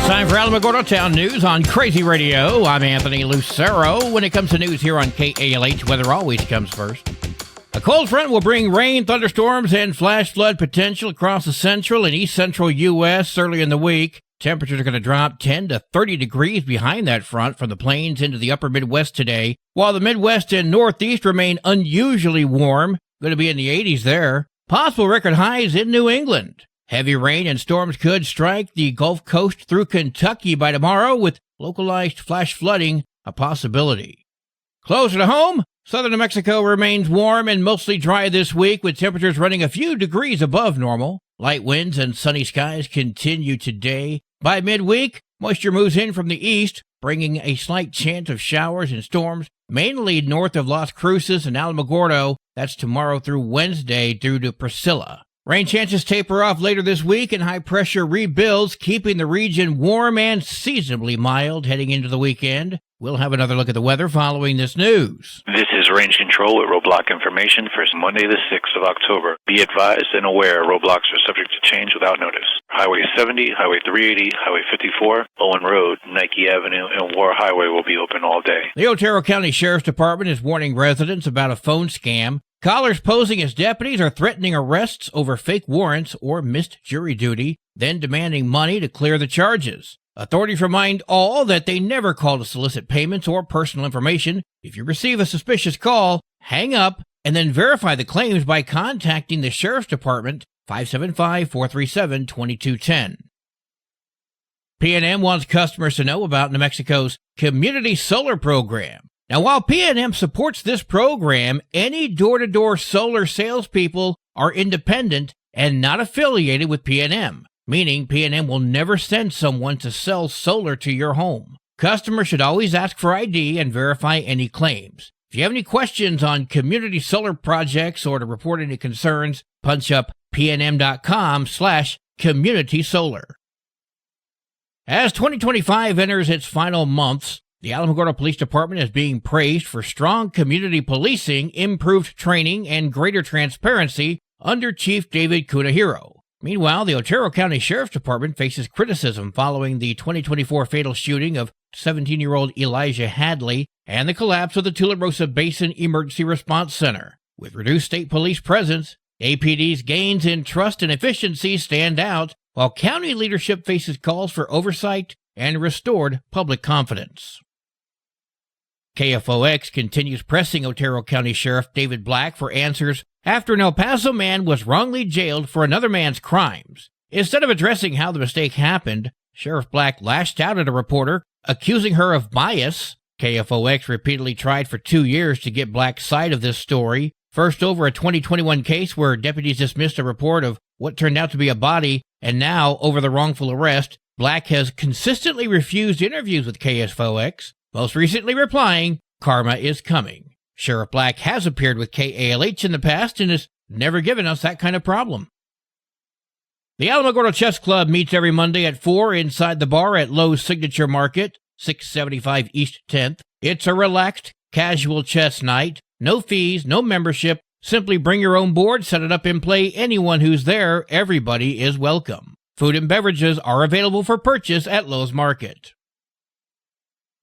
Time for Alamogordo Town News on Crazy Radio. I'm Anthony Lucero. When it comes to news here on KALH, weather always comes first. A cold front will bring rain, thunderstorms, and flash flood potential across the central and east central U.S. early in the week. Temperatures are going to drop 10 to 30 degrees behind that front from the plains into the upper Midwest today, while the Midwest and Northeast remain unusually warm, going to be in the 80s there. Possible record highs in New England. Heavy rain and storms could strike the Gulf Coast through Kentucky by tomorrow, with localized flash flooding a possibility. Closer to home, southern New Mexico remains warm and mostly dry this week, with temperatures running a few degrees above normal. Light winds and sunny skies continue today. By midweek, moisture moves in from the east, bringing a slight chance of showers and storms, mainly north of Las Cruces and Alamogordo. That's tomorrow through Wednesday due to Priscilla. Rain chances taper off later this week and high pressure rebuilds, keeping the region warm and seasonably mild heading into the weekend. We'll have another look at the weather following this news. This is Range Control with roadblock information for Monday the 6th of October. Be advised and aware roadblocks are subject to change without notice. Highway 70, Highway 380, Highway 54, Owen Road, Nike Avenue, and War Highway will be open all day. The Otero County Sheriff's Department is warning residents about a phone scam. Callers posing as deputies are threatening arrests over fake warrants or missed jury duty, then demanding money to clear the charges. Authorities remind all that they never call to solicit payments or personal information. If you receive a suspicious call, hang up and then verify the claims by contacting the Sheriff's Department, 575-437-2210. PNM wants customers to know about New Mexico's Community Solar Program. Now, while PNM supports this program, any door-to-door solar salespeople are independent and not affiliated with PNM, meaning PNM will never send someone to sell solar to your home. Customers should always ask for ID and verify any claims. If you have any questions on community solar projects or to report any concerns, punch up pnm.com/communitysolar. As 2025 enters its final months, the Alamogordo Police Department is being praised for strong community policing, improved training, and greater transparency under Chief David Kunihiro. Meanwhile, the Otero County Sheriff's Department faces criticism following the 2024 fatal shooting of 17-year-old Elijah Hadley and the collapse of the Tularosa Basin Emergency Response Center. With reduced state police presence, APD's gains in trust and efficiency stand out, while county leadership faces calls for oversight and restored public confidence. KFOX continues pressing Otero County Sheriff David Black for answers after an El Paso man was wrongly jailed for another man's crimes. Instead of addressing how the mistake happened, Sheriff Black lashed out at a reporter, accusing her of bias. KFOX repeatedly tried for 2 years to get Black's side of this story, first over a 2021 case where deputies dismissed a report of what turned out to be a body, and now over the wrongful arrest. Black has consistently refused interviews with KFOX, most recently replying, "Karma is coming." Sheriff Black has appeared with KALH in the past and has never given us that kind of problem. The Alamogordo Chess Club meets every Monday at 4 inside the bar at Lowe's Signature Market, 675 East 10th. It's a relaxed, casual chess night. No fees, no membership. Simply bring your own board, set it up, and play. Anyone who's there, everybody is welcome. Food and beverages are available for purchase at Lowe's Market.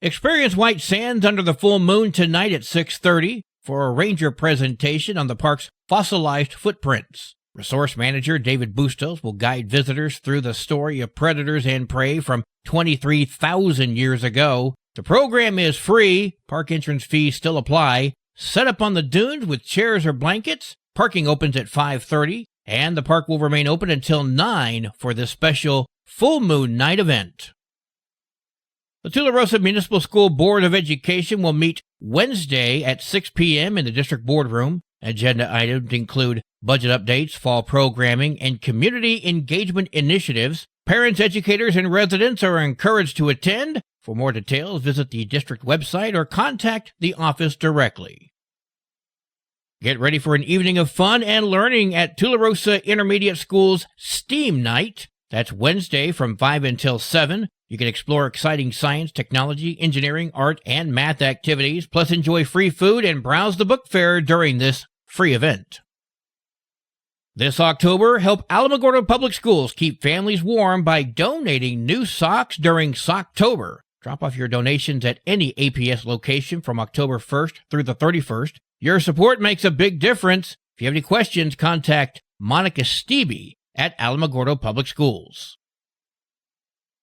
Experience White Sands under the full moon tonight at 6:30 for a ranger presentation on the park's fossilized footprints. Resource manager David Bustos will guide visitors through the story of predators and prey from 23,000 years ago. The program is free. Park entrance fees still apply. Set up on the dunes with chairs or blankets. Parking opens at 5:30, and the park will remain open until 9 for this special full moon night event. The Tularosa Municipal School Board of Education will meet Wednesday at 6 p.m. in the district boardroom. Agenda items include budget updates, fall programming, and community engagement initiatives. Parents, educators, and residents are encouraged to attend. For more details, visit the district website or contact the office directly. Get ready for an evening of fun and learning at Tularosa Intermediate School's STEAM Night. That's Wednesday from 5 until 7. You can explore exciting science, technology, engineering, art, and math activities, plus enjoy free food and browse the book fair during this free event. This October, help Alamogordo Public Schools keep families warm by donating new socks during Socktober. Drop off your donations at any APS location from October 1st through the 31st. Your support makes a big difference. If you have any questions, contact Monica Stevie at Alamogordo Public Schools.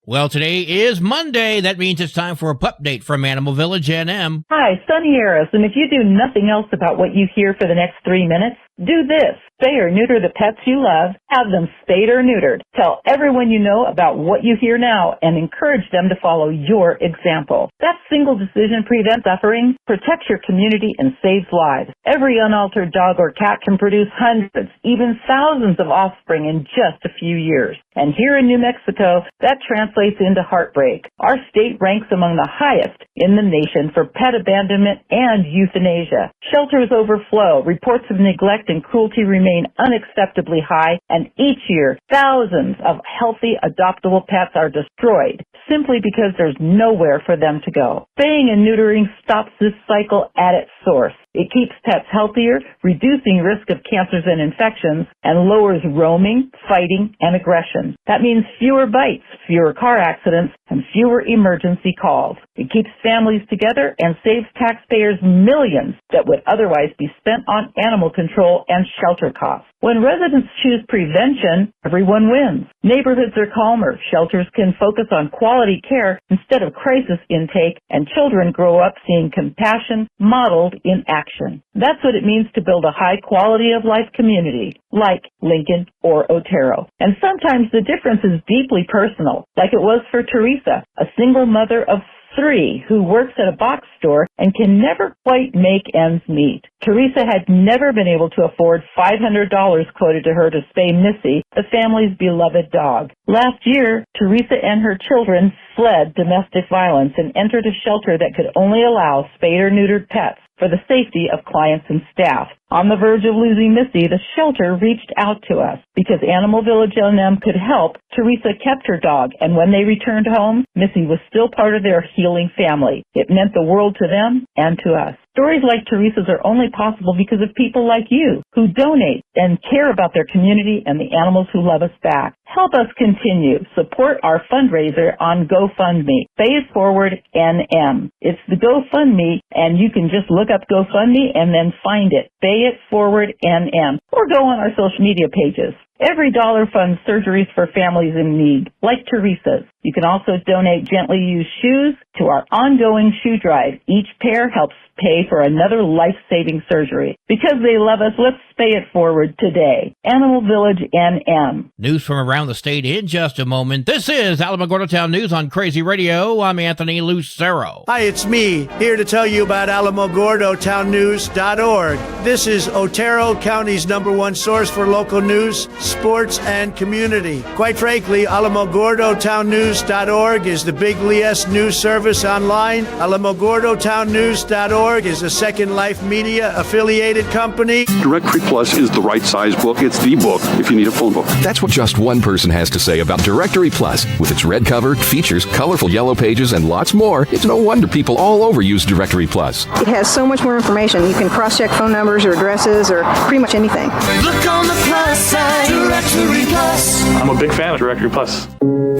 Well, today is Monday. That means it's time for a pup date from Animal Village NM. Hi, Sunny Harris, and if you do nothing else about what you hear for the next 3 minutes, do this. Spay or neuter the pets you love. Have them spayed or neutered. Tell everyone you know about what you hear now and encourage them to follow your example. That single decision prevents suffering, protects your community, and saves lives. Every unaltered dog or cat can produce hundreds, even thousands of offspring in just a few years. And here in New Mexico, that translates into heartbreak. Our state ranks among the highest in the nation for pet abandonment and euthanasia. Shelters overflow, reports of neglect and cruelty remain unacceptably high, and each year, thousands of healthy adoptable pets are destroyed simply because there's nowhere for them to go. Spaying and neutering stops this cycle at its source. It keeps pets healthier, reducing risk of cancers and infections, and lowers roaming, fighting, and aggression. That means fewer bites, fewer car accidents, and fewer emergency calls. It keeps families together and saves taxpayers millions that would otherwise be spent on animal control and shelter costs. When residents choose prevention, everyone wins. Neighborhoods are calmer, shelters can focus on quality care instead of crisis intake, and children grow up seeing compassion modeled in action. That's what it means to build a high quality of life community, like Lincoln or Otero. And sometimes the difference is deeply personal, like it was for Teresa, a single mother of 3 who works at a box store and can never quite make ends meet. Teresa had never been able to afford $500 quoted to her to spay Missy, the family's beloved dog. Last year, Teresa and her children fled domestic violence and entered a shelter that could only allow spayed or neutered pets for the safety of clients and staff. On the verge of losing Missy, the shelter reached out to us. Because Animal Village NM could help, Teresa kept her dog, and when they returned home, Missy was still part of their healing family. It meant the world to them and to us. Stories like Teresa's are only possible because of people like you who donate and care about their community and the animals who love us back. Help us continue. Support our fundraiser on GoFundMe. Pay It Forward NM. It's the GoFundMe, and you can just look up GoFundMe and then find it. Pay It Forward NM. Or go on our social media pages. Every dollar funds surgeries for families in need, like Teresa's. You can also donate gently used shoes to our ongoing shoe drive. Each pair helps pay for another life-saving surgery. Because they love us, let's pay it forward today. Animal Village NM. News from around the state in just a moment. This is Alamogordo Town News on Crazy Radio. I'm Anthony Lucero. Hi, it's me, here to tell you about AlamogordoTownNews.org. This is Otero County's #1 source for local news, sports, and community. Quite frankly, AlamogordoTownNews.org is the big LES news service online. AlamogordoTownNews.org is a Second Life Media affiliated company. Directory Plus is the right size book. It's the book if you need a full book. That's what just one person has to say about Directory Plus. With its red cover, features, colorful yellow pages, and lots more, it's no wonder people all over use Directory Plus. It has so much more information. You can cross-check phone numbers or addresses or pretty much anything. Look on the plus side, Directory Plus. I'm a big fan of Directory Plus.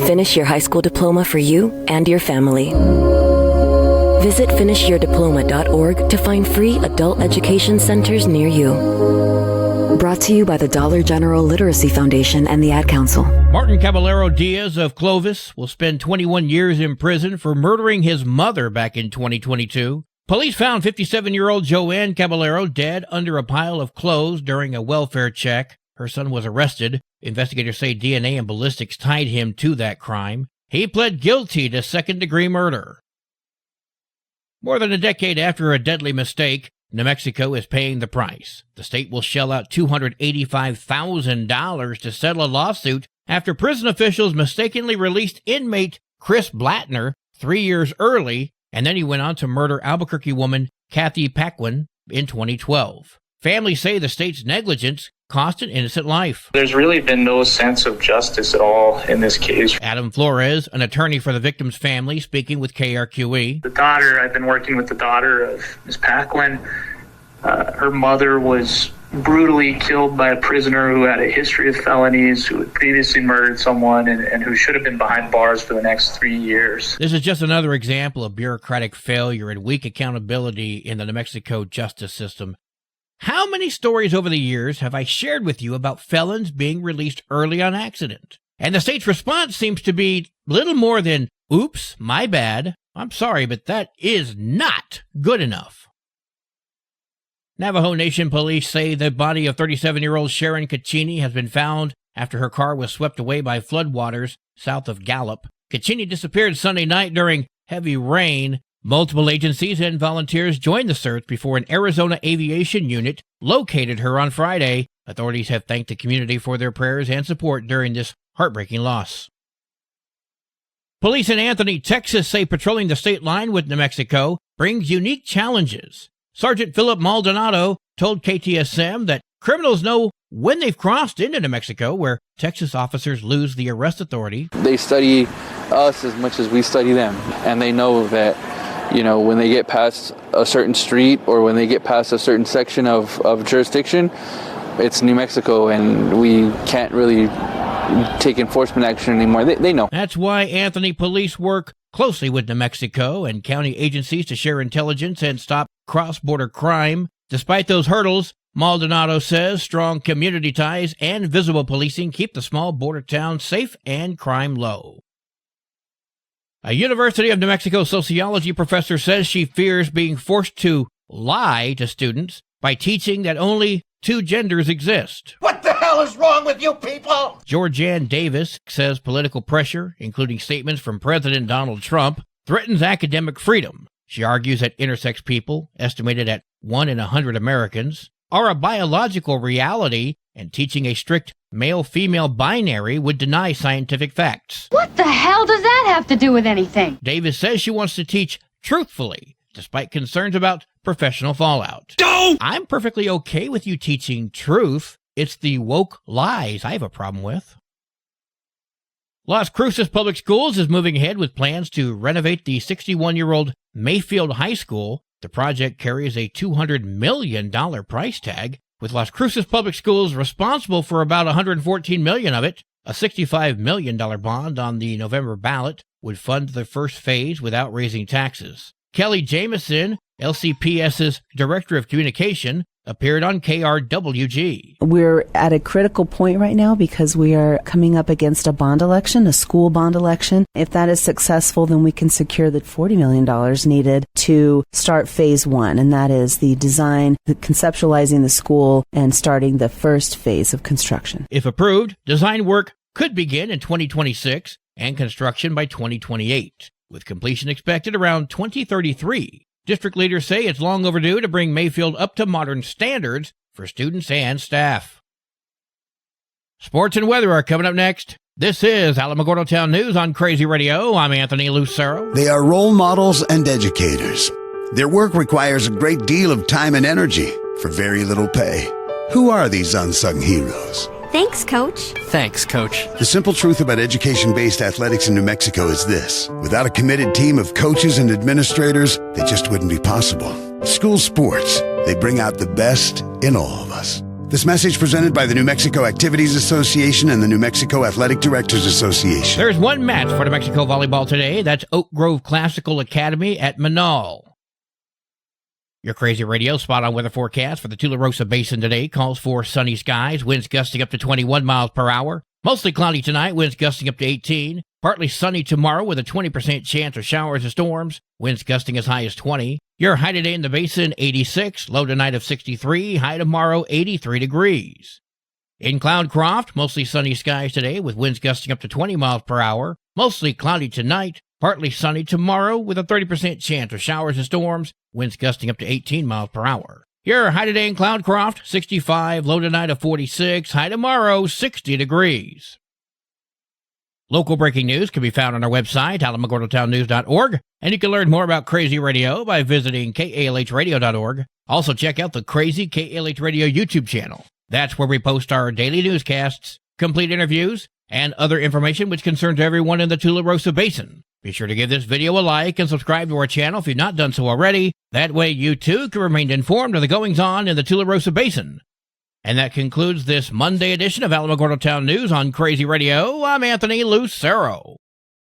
Finish your high school diploma for you and your family. Visit finishyourdiploma.org to find free adult education centers near you. Brought to you by the Dollar General Literacy Foundation and the Ad Council. Martin Caballero Diaz of Clovis will spend 21 years in prison for murdering his mother back in 2022. Police found 57-year-old Joanne Caballero dead under a pile of clothes during a welfare check. Her son was arrested. Investigators say DNA and ballistics tied him to that crime. He pled guilty to second-degree murder. More than a decade after a deadly mistake, New Mexico is paying the price. The state will shell out $285,000 to settle a lawsuit after prison officials mistakenly released inmate Chris Blattner 3 years early, and then he went on to murder Albuquerque woman Kathy Paquin in 2012. Families say the state's negligence cost an innocent life. There's really been no sense of justice at all in this case. Adam Flores, an attorney for the victim's family, speaking with KRQE. The daughter, I've been working with the daughter of Ms. Paquin. Her mother was brutally killed by a prisoner who had a history of felonies, who had previously murdered someone, and who should have been behind bars for the next 3 years. This is just another example of bureaucratic failure and weak accountability in the New Mexico justice system. How many stories over the years have I shared with you about felons being released early on accident? And the state's response seems to be little more than, oops, my bad. I'm sorry, but that is not good enough. Navajo Nation police say the body of 37-year-old Sharon Caccini has been found after her car was swept away by floodwaters south of Gallup. Caccini disappeared Sunday night during heavy rain. Multiple agencies and volunteers joined the search before an Arizona aviation unit located her on Friday. Authorities have thanked the community for their prayers and support during this heartbreaking loss. Police in Anthony, Texas say patrolling the state line with New Mexico brings unique challenges. Sergeant Philip Maldonado told KTSM that criminals know when they've crossed into New Mexico, where Texas officers lose the arrest authority. They study us as much as we study them, and they know that, when they get past a certain street or when they get past a certain section of jurisdiction, it's New Mexico, and we can't really take enforcement action anymore. They know. That's why Anthony police work closely with New Mexico and county agencies to share intelligence and stop cross-border crime. Despite those hurdles, Maldonado says strong community ties and visible policing keep the small border town safe and crime low. A University of New Mexico sociology professor says she fears being forced to lie to students by teaching that only two genders exist. What the hell is wrong with you people? Georgianne Davis says political pressure, including statements from President Donald Trump, threatens academic freedom. She argues that intersex people, estimated at 1 in 100 Americans, are a biological reality, and teaching a strict male-female binary would deny scientific facts. What the hell does that have to do with anything? Davis says she wants to teach truthfully, despite concerns about professional fallout. Don't! I'm perfectly okay with you teaching truth. It's the woke lies I have a problem with. Las Cruces Public Schools is moving ahead with plans to renovate the 61-year-old Mayfield High School. The project carries a $200 million price tag, with Las Cruces Public Schools responsible for about $114 million of it. A $65 million bond on the November ballot would fund the first phase without raising taxes. Kelly Jamieson, LCPS's Director of Communication, appeared on KRWG. We're at a critical point right now because we are coming up against a bond election, a school bond election. If that is successful, then we can secure the $40 million needed to start phase one, and that is the design, the conceptualizing the school, and starting the first phase of construction. If approved, design work could begin in 2026 and construction by 2028, with completion expected around 2033. District leaders say it's long overdue to bring Mayfield up to modern standards for students and staff. Sports and weather are coming up next. This is Alamogordo Town News on Crazy Radio. I'm Anthony Lucero. They are role models and educators. Their work requires a great deal of time and energy for very little pay. Who are these unsung heroes? Thanks, Coach. Thanks, Coach. The simple truth about education-based athletics in New Mexico is this. Without a committed team of coaches and administrators, they just wouldn't be possible. School sports, they bring out the best in all of us. This message presented by the New Mexico Activities Association and the New Mexico Athletic Directors Association. There's one match for New Mexico volleyball today. That's Oak Grove Classical Academy at Manal. Your Crazy Radio spot-on weather forecast for the Tularosa Basin today calls for sunny skies, winds gusting up to 21 miles per hour. Mostly cloudy tonight, winds gusting up to 18. Partly sunny tomorrow with a 20% chance of showers and storms, winds gusting as high as 20. Your high today in the basin, 86, low tonight of 63, high tomorrow, 83 degrees. In Cloudcroft, mostly sunny skies today with winds gusting up to 20 miles per hour. Mostly cloudy tonight, partly sunny tomorrow with a 30% chance of showers and storms, winds gusting up to 18 miles per hour. Your high today in Cloudcroft, 65, low tonight of 46, high tomorrow, 60 degrees. Local breaking news can be found on our website, alamogordotownnews.org, and you can learn more about Crazy Radio by visiting kalhradio.org. Also check out the Crazy KALH Radio YouTube channel. That's where we post our daily newscasts, complete interviews, and other information which concerns everyone in the Tularosa Basin. Be sure to give this video a like and subscribe to our channel if you've not done so already. That way you too can remain informed of the goings-on in the Tularosa Basin. And that concludes this Monday edition of Alamogordo Town News on Crazy Radio. I'm Anthony Lucero.